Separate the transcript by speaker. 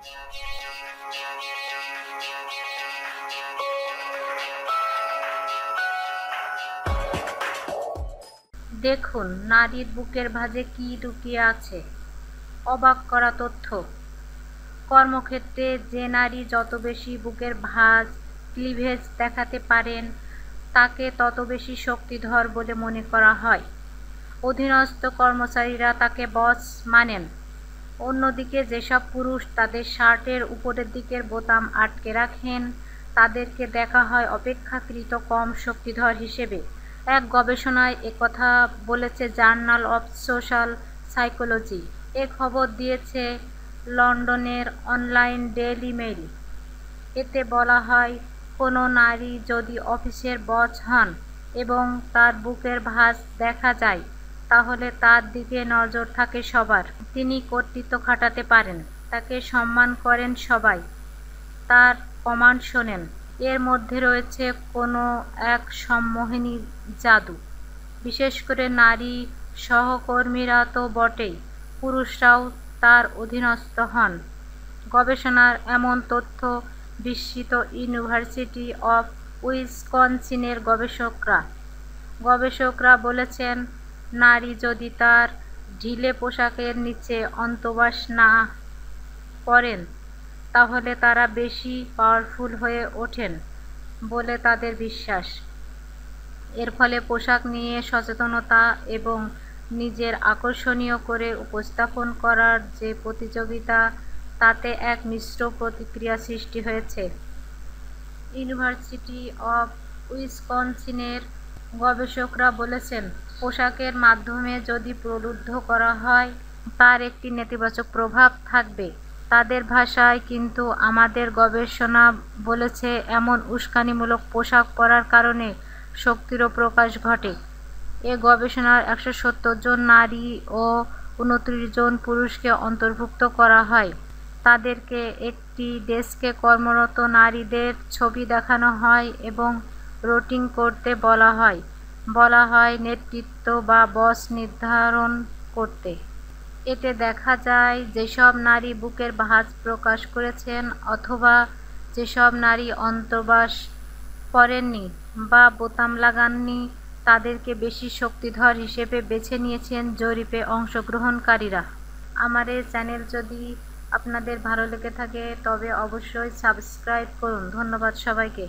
Speaker 1: দেখুন নারীর বুকের ভাঁজে কি লুকিয়ে আছে। অবাক করা তথ্য। কর্মক্ষেত্রে যে নারী যত বেশি বুকের ভাঁজ ক্লিভেজ দেখাতে পারেন তাকে তত বেশি শক্তিধর বলে মনে করা হয়। অধীনস্থ কর্মচারীরা তাকে বস মানেন। অন্যদিকে যেসব পুরুষ তাদের শার্টের উপরের দিকের বোতাম আটকে রাখেন তাদেরকে দেখা হয় অপেক্ষাকৃত কম শক্তিধর হিসেবে। এক গবেষণায় একথা বলেছে জার্নাল অফ সোশ্যাল সাইকোলজি। এ খবর দিয়েছে লন্ডনের অনলাইন ডেইলি মেইল। এতে বলা হয়, কোনো নারী যদি অফিসের বস হন এবং তার বুকের ভাঁজ দেখা যায় তাহলে তার দিকে নজর থাকে সবার। তিনি কর্তৃত্ব খাটাতে পারেন, তাকে সম্মান করেন সবাই, তার কমান্ড শোনেন। এর মধ্যে রয়েছে কোনো এক সম্মোহনী জাদু। বিশেষ করে নারী সহকর্মীরা তো বটেই, পুরুষরাও তার অধীনস্থ হন। গবেষণার এমন তথ্য বিস্মিত ইউনিভার্সিটি অফ উইসকনসিনের গবেষকরা বলেছেন, নারী যদি তার ঢিলে পোশাকের নিচে অন্তর্বাস না করেন তাহলে তারা বেশি পাওয়ারফুল হয়ে ওঠেন বলে তাদের বিশ্বাস। এর ফলে পোশাক নিয়ে সচেতনতা এবং নিজের আকর্ষণীয় করে উপস্থাপন করার যে প্রতিযোগিতা তাতে এক মিশ্র প্রতিক্রিয়া সৃষ্টি হয়েছে। ইউনিভার্সিটি অফ উইসকনসিনের গবেষকরা বলেছেন, পোশাকের মাধ্যমে যদি প্রলুব্ধ করা হয় তার একটি নেতিবাচক প্রভাব থাকবে। তাদের ভাষায়, কিন্তু আমাদের গবেষণা বলেছে এমন উস্কানিমূলক পোশাক পরার কারণে শক্তিরও প্রকাশ ঘটে। এ গবেষণায় 170 জন নারী ও 29 জন পুরুষকে অন্তর্ভুক্ত করা হয়। তাদেরকে একটি ডেস্কে কর্মরত নারীদের ছবি দেখানো হয় এবং রোটিং করতে বলা হয় নেতৃত্ব বা বস নির্ধারণ করতে। এতে দেখা যায় যেসব নারী বুকের ভাঁজ প্রকাশ করেছেন অথবা যেসব নারী অন্তর্বাস পরেননি বা বোতাম লাগাননি তাদেরকে বেশি শক্তিধর হিসেবে বেছে নিয়েছেন জরিপে অংশগ্রহণকারীরা। আমার এই চ্যানেল যদি আপনাদের ভালো লেগে থাকে তবে অবশ্যই সাবস্ক্রাইব করুন। ধন্যবাদ সবাইকে।